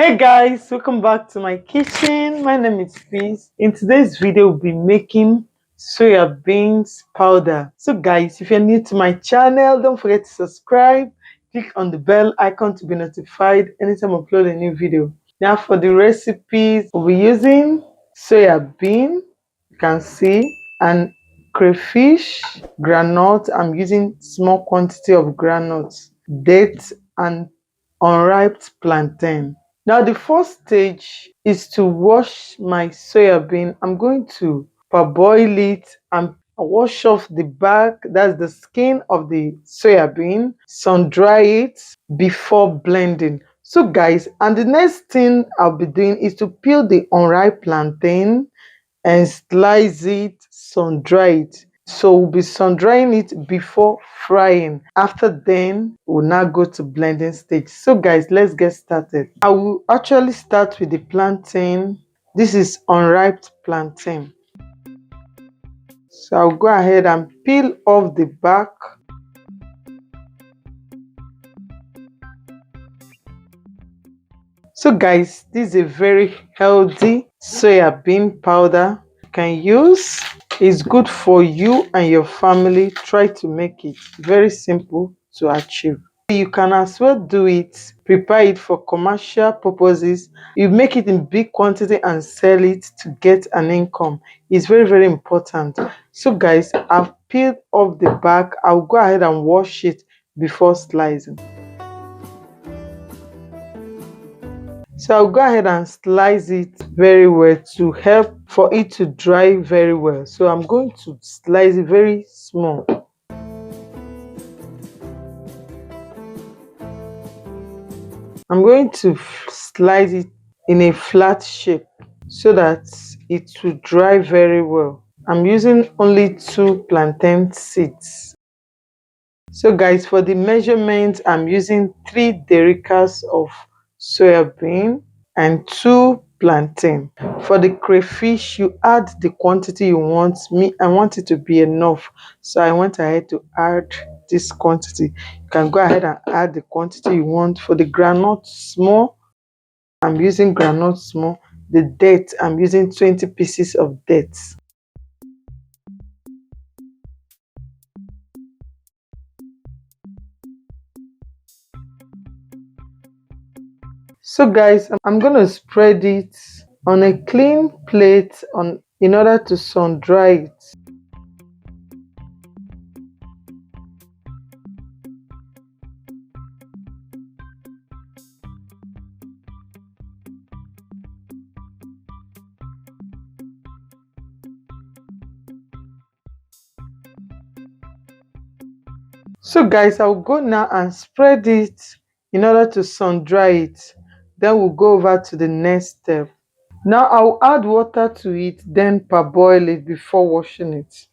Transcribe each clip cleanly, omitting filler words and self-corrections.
Hey guys, welcome back to my kitchen. My name is Peace. In today's video, we'll be making soya beans powder. So guys, if you're new to my channel, don't forget to subscribe. Click on the bell icon to be notified anytime I upload a new video. Now for the recipes, we'll be using soya bean, you can see, and crayfish, granite. I'm using small quantity of granules, dates, and unripe plantain. Now the first stage is to wash my soya bean. I'm going to parboil it and wash off the back, that's the skin of the soya bean, sun dry it before blending. So guys, and the next thing I'll be doing is to peel the unripe plantain and slice it, sun dry it. So we'll be sun drying it before frying. After then, we'll now go to blending stage. So guys, let's get started. I will actually start with the plantain. This is unripe plantain. So I'll go ahead and peel off the back. So guys, this is a very healthy soya bean powder you can use. It's good for you and your family. Try to make it very simple to achieve. You can as well do it, prepare it for commercial purposes. You make it in big quantity and sell it to get an income. It's very important. So guys, I've peeled off the back. I'll go ahead and wash it before slicing. So I'll go ahead and slice it very well to help for it to dry very well. So I'm going to slice it very small. I'm going to slice it in a flat shape so that it will dry very well. I'm using only 2 plantain seeds. So guys, for the measurement, I'm using 3 dericas of soya bean and 2 plantain. For the crayfish, you add the quantity you want. Me, I want it to be enough, so I went ahead to add this quantity. You can go ahead and add the quantity you want. For the granite small, I'm using granite small. The date, I'm using 20 pieces of dates. So guys, I'm going to spread it on a clean plate in order to sun dry it. So guys, I'll go now and spread it in order to sun dry it. Then we'll go over to the next step. Now I'll add water to it, then parboil it before washing it.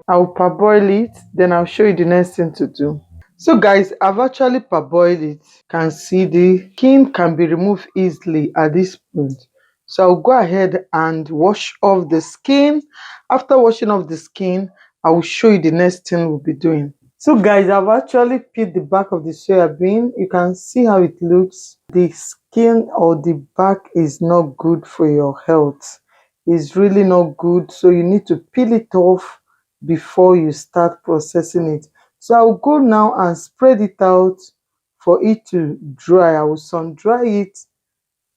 I'll parboil it, then I'll show you the next thing to do. So guys, I've actually parboiled it. You can see the skin can be removed easily at this point. So I'll go ahead and wash off the skin. After washing off the skin, I will show you the next thing we'll be doing. So guys, I've actually peeled the back of the soya bean. You can see how it looks. The skin or the back is not good for your health. It's really not good. So you need to peel it off before you start processing it. So I'll go now and spread it out for it to dry. I will sun dry it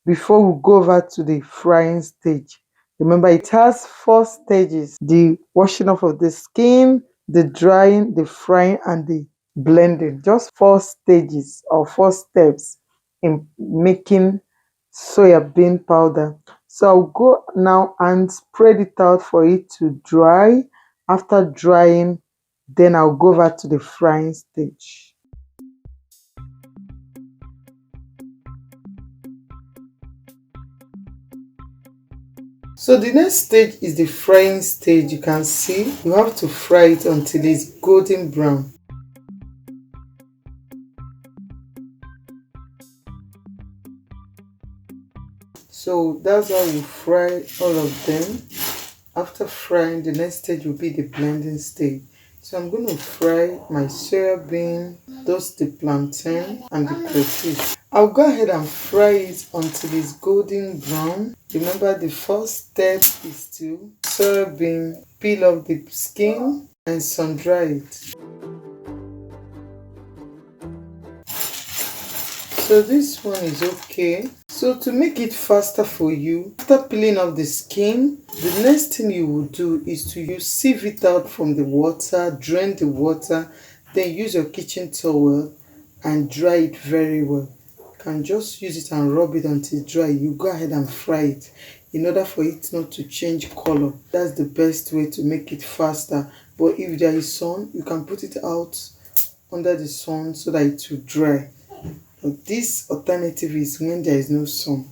before we go over to the frying stage. Remember, it has 4 stages: the washing off of the skin, the drying, the frying, and the blending. Just 4 stages or 4 steps in making soya bean powder. So I'll go now and spread it out for it to dry. After drying, then I'll go over to the frying stage. So the next stage is the frying stage. You can see you have to fry it until it's golden brown. So that's how we fry all of them. After frying, the next stage will be the blending stage. So I'm going to fry my soya bean, toast the plantain and the crayfish. I'll go ahead and fry it until it's golden brown. Remember, the first step is to soybean, peel off the skin and sun dry it. So this one is okay. So to make it faster for you, after peeling off the skin, the next thing you will do is to sieve it out from the water, drain the water, then use your kitchen towel and dry it very well. You can just use it and rub it until it's dry. You go ahead and fry it in order for it not to change color. That's the best way to make it faster. But if there is sun, you can put it out under the sun so that it will dry. But this alternative is when there is no sun.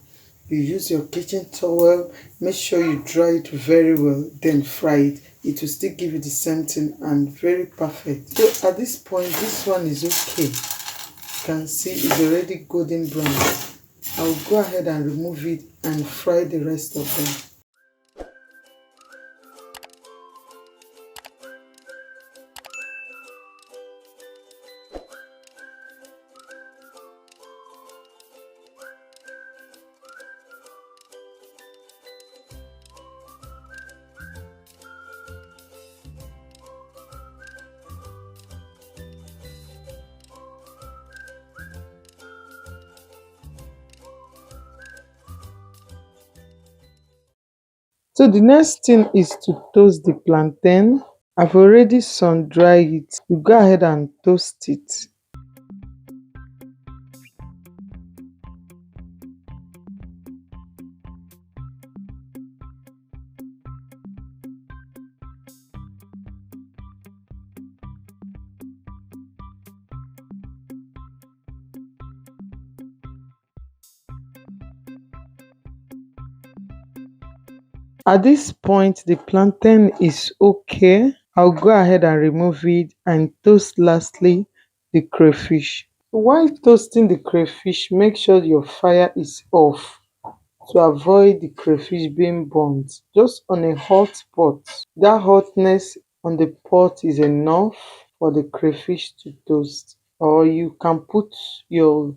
You use your kitchen towel, make sure you dry it very well, then fry it. It will still give you the same thing and very perfect. So at this point, this one is okay. You can see it's already golden brown. I'll go ahead and remove it and fry the rest of them. So the next thing is to toast the plantain. I've already sun dried it. You go ahead and toast it. At this point, the plantain is okay. I'll go ahead and remove it and toast lastly the crayfish. While toasting the crayfish, make sure your fire is off to avoid the crayfish being burnt. Just on a hot pot. That hotness on the pot is enough for the crayfish to toast. Or you can put your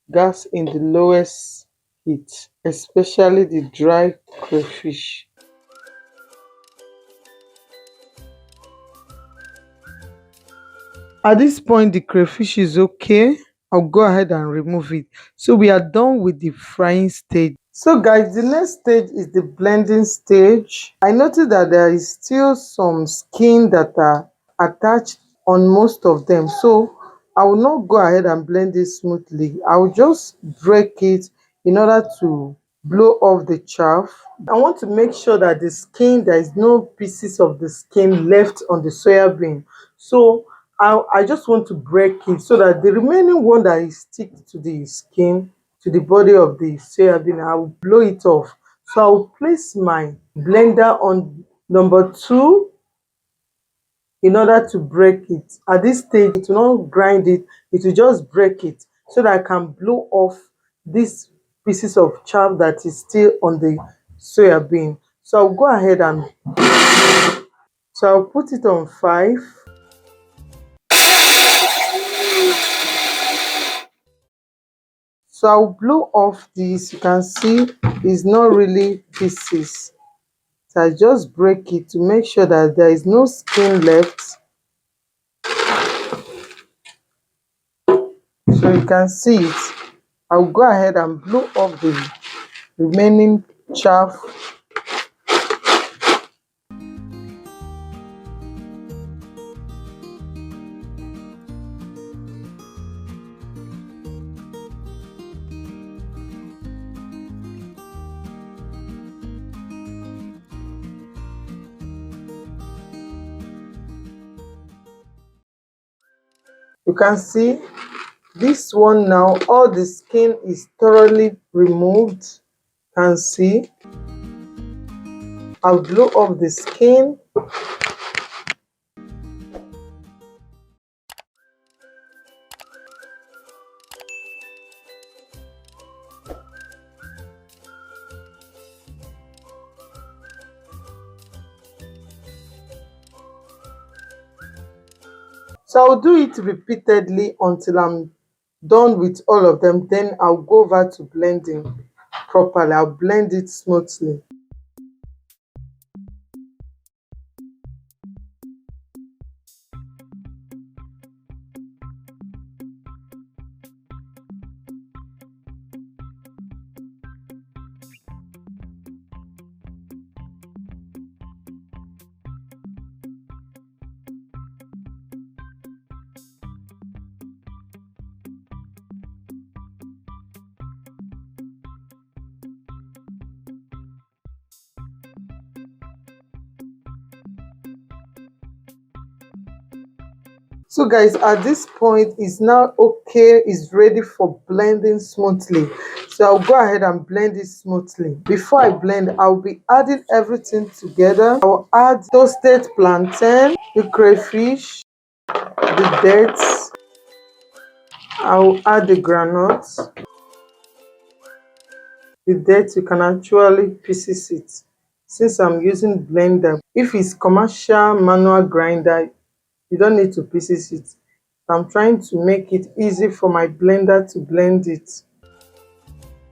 gas in the lowest heat, especially the dry crayfish. At this point, the crayfish is okay. I'll go ahead and remove it. So we are done with the frying stage. So guys, the next stage is the blending stage. I noticed that there is still some skin that are attached on most of them. So I will not go ahead and blend it smoothly. I will just break it in order to blow off the chaff. I want to make sure that the skin, there is no pieces of the skin left on the soya bean. So I just want to break it so that the remaining one that is stick to the skin, to the body of the soya bean, I will blow it off. So I will place my blender on number 2 in order to break it. At this stage, it will not grind it, it will just break it so that I can blow off these pieces of chaff that is still on the soya bean. So I'll go ahead and I'll put it on 5. So I'll blow off this. You can see it's not really pieces. So I just break it to make sure that there is no skin left. So you can see it. I'll go ahead and blow off the remaining chaff. You can see this one now, all the skin is thoroughly removed. You can see I'll blow off the skin. So I'll do it repeatedly until I'm done with all of them, then I'll go over to blending properly. I'll blend it smoothly. So guys, at this point it's now okay, it's ready for blending smoothly. So I'll go ahead and blend it smoothly. Before I blend, I'll be adding everything together. I'll add toasted plantain, the crayfish, the dates. I'll add the granules. The dates, you can actually pieces it. Since I'm using blender, if it's commercial manual grinder, you don't need to pieces it. I'm trying to make it easy for my blender to blend it.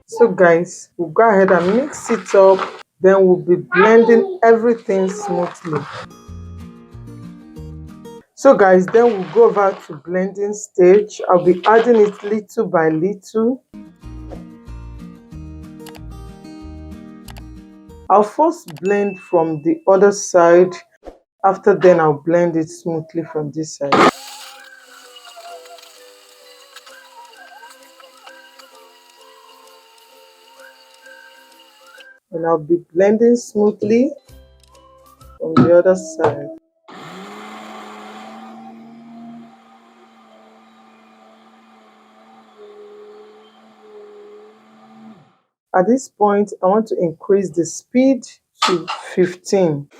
So guys, we'll go ahead and mix it up, then we'll be blending everything smoothly. So guys, then we'll go over to blending stage. I'll be adding it little by little. I'll first blend from the other side. After then, I'll blend it smoothly from this side. And I'll be blending smoothly from the other side. At this point, I want to increase the speed to 15.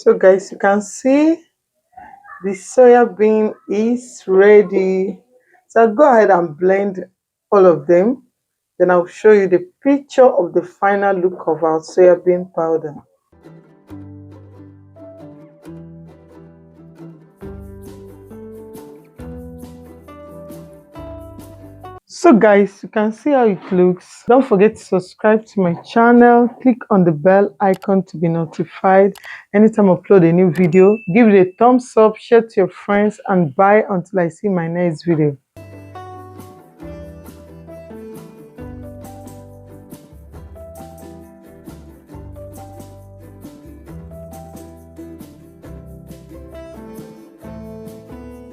So guys, you can see the soya bean is ready. So I'll go ahead and blend all of them. Then I'll show you the picture of the final look of our soya bean powder. So guys, you can see how it looks. Don't forget to subscribe to my channel. Click on the bell icon to be notified anytime I upload a new video. Give it a thumbs up, share to your friends, and bye until I see my next video.